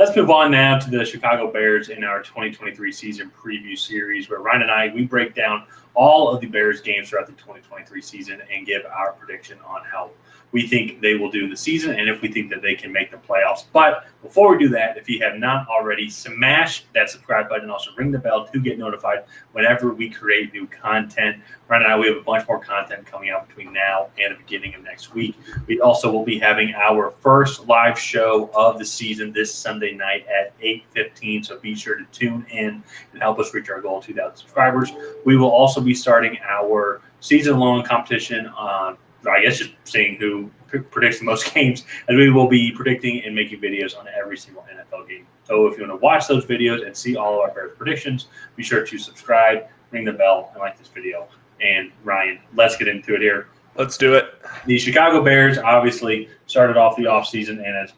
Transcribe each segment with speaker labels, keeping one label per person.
Speaker 1: let's move on now to the Chicago Bears in our 2023 season preview series, where Ryan and I, we break down all of the Bears games throughout the 2023 season and give our prediction on how we think they will do in the season and if we think that they can make the playoffs. But before we do that, if you have not already, smash that subscribe button and also ring the bell to get notified whenever we create new content. Right now, we have a bunch more content coming out between now and the beginning of next week. We also will be having our first live show of the season this Sunday night at 8:15, so be sure to tune in and help us reach our goal of 2,000 subscribers. We will also be starting our season-long competition on I guess just seeing who predicts the most games, and we will be predicting and making videos on every single NFL game. So if you want to watch those videos and see all of our Bears predictions, be sure to subscribe, ring the bell, and like this video. And Ryan, let's get into it here.
Speaker 2: Let's do it.
Speaker 1: The Chicago Bears obviously started off the offseason and has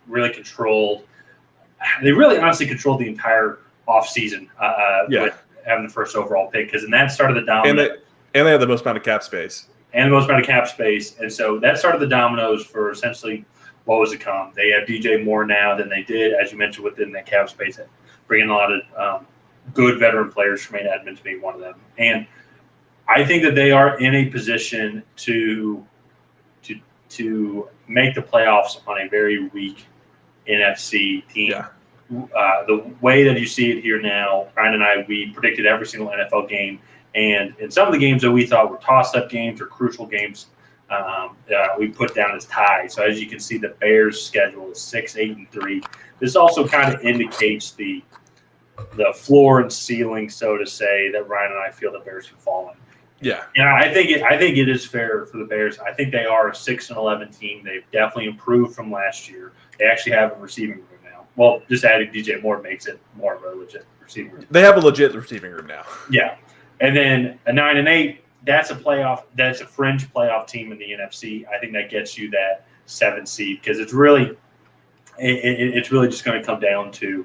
Speaker 1: really controlled – they really honestly controlled the entire offseason with having the first overall pick, because in that started the dominant.
Speaker 2: And they have the most amount of cap space.
Speaker 1: And the most amount of cap space. And so that started the dominoes for essentially what was to come. They have DJ more now than they did, as you mentioned, within that cap space, bringing a lot of good veteran players, Tremaine Edmonds being one of them. And I think that they are in a position to make the playoffs on a very weak NFC team.
Speaker 2: Yeah.
Speaker 1: The way that you see it here now, Ryan and I, we predicted every single NFL game. And in some of the games that we thought were toss-up games or crucial games, we put down as ties. So as you can see, the Bears' schedule is 6-8-3. This also kind of indicates the floor and ceiling, so to say, that Ryan and I feel the Bears can fall in.
Speaker 2: Yeah,
Speaker 1: and I think it is fair for the Bears. I think they are a 6-11 team. They've definitely improved from last year. They actually have a receiving room now. Well, just adding DJ Moore makes it more of a legit receiving room.
Speaker 2: They have a legit receiving room now.
Speaker 1: Yeah. And then a 9-8, that's a playoff. That's a fringe playoff team in the NFC. I think that gets you that 7 seed, because it's really just going to come down to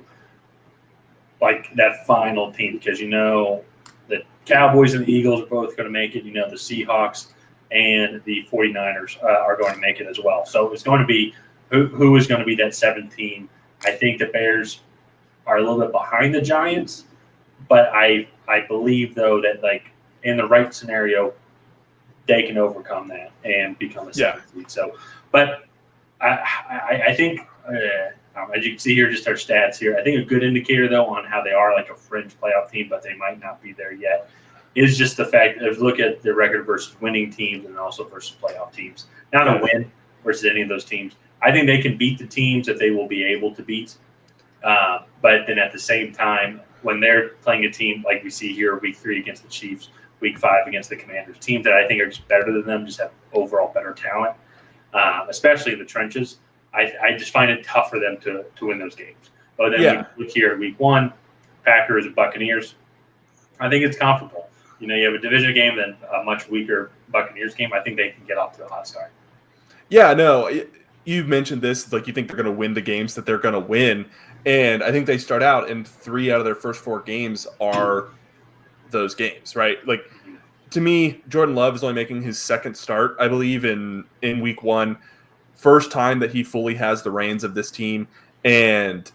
Speaker 1: like that final team, because you know the Cowboys and the Eagles are both going to make it. You know the Seahawks and the 49ers are going to make it as well. So it's going to be who is going to be that 7th team. I think the Bears are a little bit behind the Giants, but I believe, though, that like in the right scenario, they can overcome that and become a 7th seed. So, but I think, as you can see here, just our stats here, I think a good indicator, though, on how they are like a fringe playoff team, but they might not be there yet, is just the fact that look at their record versus winning teams and also versus playoff teams. Not a win versus any of those teams. I think they can beat the teams that they will be able to beat. But then at the same time, when they're playing a team like we see here, week 3 against the Chiefs, week 5 against the Commanders, teams that I think are just better than them, just have overall better talent, especially in the trenches. I just find it tough for them to win those games. But then we look here at week 1, Packers and Buccaneers. I think it's comparable. You know, you have a division game, then a much weaker Buccaneers game. I think they can get off to a hot start.
Speaker 2: Yeah, no, you mentioned this, like you think they're going to win the games that they're going to win. And I think they start out, and 3 out of their first 4 games are those games, right? Like, to me, Jordan Love is only making his 2nd start, I believe, in week 1. First time that he fully has the reins of this team. And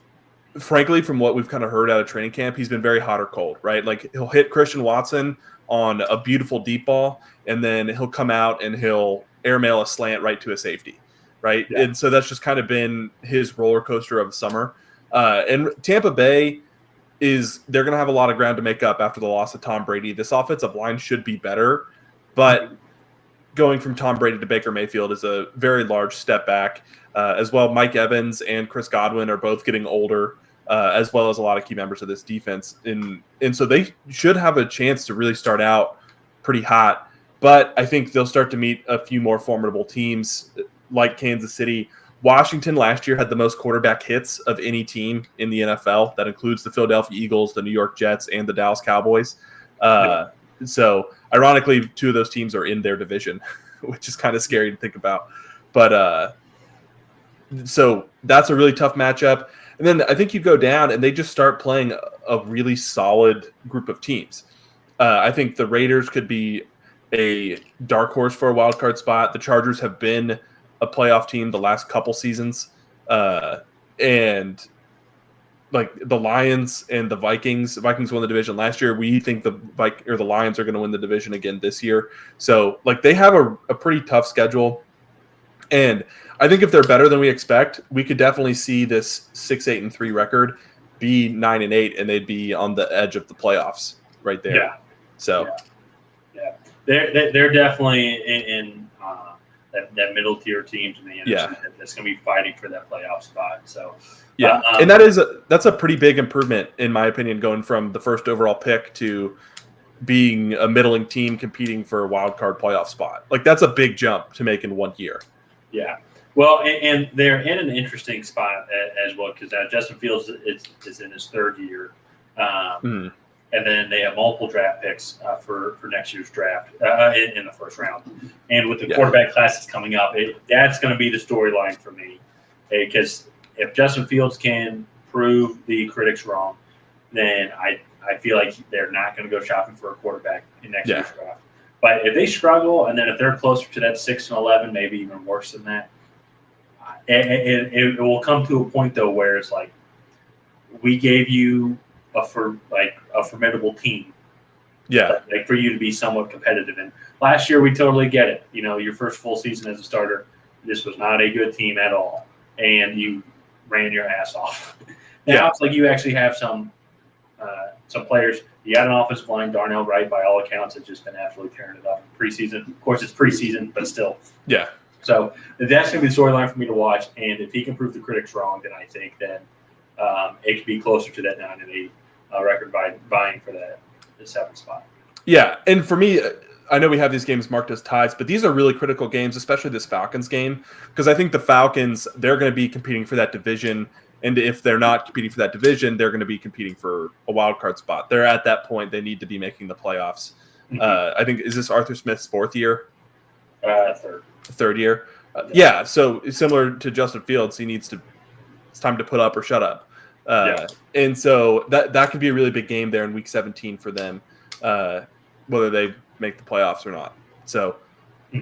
Speaker 2: frankly, from what we've kind of heard out of training camp, he's been very hot or cold, right? Like, he'll hit Christian Watson on a beautiful deep ball, and then he'll come out and he'll airmail a slant right to a safety, right? Yeah. And so that's just kind of been his roller coaster of the summer. And Tampa Bay they're going to have a lot of ground to make up after the loss of Tom Brady. This offensive line should be better, but going from Tom Brady to Baker Mayfield is a very large step back. As well, Mike Evans and Chris Godwin are both getting older, as well as a lot of key members of this defense. And so they should have a chance to really start out pretty hot, but I think they'll start to meet a few more formidable teams like Kansas City. Washington last year had the most quarterback hits of any team in the NFL. That includes the Philadelphia Eagles, the New York Jets, and the Dallas Cowboys. So, ironically, 2 of those teams are in their division, which is kind of scary to think about. But so that's a really tough matchup. And then I think you go down and they just start playing a really solid group of teams. I think the Raiders could be a dark horse for a wild card spot. The Chargers have been a playoff team the last couple seasons. and like the Lions and the Vikings won the division last year. We think the Lions are going to win the division again this year. So like they have a pretty tough schedule. And I think if they're better than we expect, we could definitely see this 6-8-3 record be 9-8, and they'd be on the edge of the playoffs right there.
Speaker 1: Yeah.
Speaker 2: So
Speaker 1: yeah. They're definitely in that middle tier teams in the NFC that's going to be fighting for that playoff spot. So
Speaker 2: yeah, and that's a pretty big improvement in my opinion, going from the first overall pick to being a middling team competing for a wild card playoff spot. Like that's a big jump to make in 1 year.
Speaker 1: Yeah. Well, and they're in an interesting spot as well because Justin Fields is in his 3rd year. And then they have multiple draft picks for next year's draft in the first round. And with the quarterback class that's coming up, that's going to be the storyline for me. Because if Justin Fields can prove the critics wrong, then I feel like they're not going to go shopping for a quarterback in next year's draft. But if they struggle, and then if they're closer to that 6-11, maybe even worse than that, it will come to a point, though, where it's like, we gave you a formidable team.
Speaker 2: Yeah.
Speaker 1: Like for you to be somewhat competitive. And last year, we totally get it. You know, your first full season as a starter, this was not a good team at all. And you ran your ass off. Now it's like you actually have some players. You got an offensive line, Darnell Wright, by all accounts, has just been absolutely tearing it up in preseason. Of course, it's preseason, but still.
Speaker 2: Yeah.
Speaker 1: So that's going to be the storyline for me to watch. And if he can prove the critics wrong, then I think that it could be closer to that 9-8 record vying for the 7th spot.
Speaker 2: Yeah, and for me, I know we have these games marked as ties, but these are really critical games, especially this Falcons game, because I think the Falcons, they're going to be competing for that division. And if they're not competing for that division, they're going to be competing for a wild card spot. They're at that point; they need to be making the playoffs. I think is this Arthur Smith's 4th year?
Speaker 1: 3rd.
Speaker 2: 3rd year. Yeah. So similar to Justin Fields, he needs to. It's time to put up or shut up. And so that could be a really big game there in Week 17 for them, whether they make the playoffs or not. So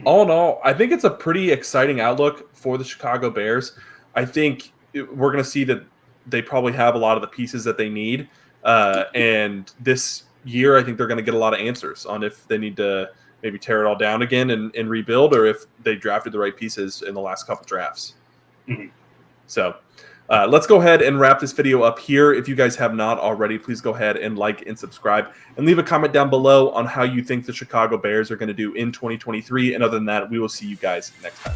Speaker 2: all in all, I think it's a pretty exciting outlook for the Chicago Bears. I think we're going to see that they probably have a lot of the pieces that they need. And this year, I think they're going to get a lot of answers on if they need to maybe tear it all down again and rebuild, or if they drafted the right pieces in the last couple drafts. So let's go ahead and wrap this video up here. If you guys have not already, please go ahead and like and subscribe and leave a comment down below on how you think the Chicago Bears are going to do in 2023. And other than that, we will see you guys next time.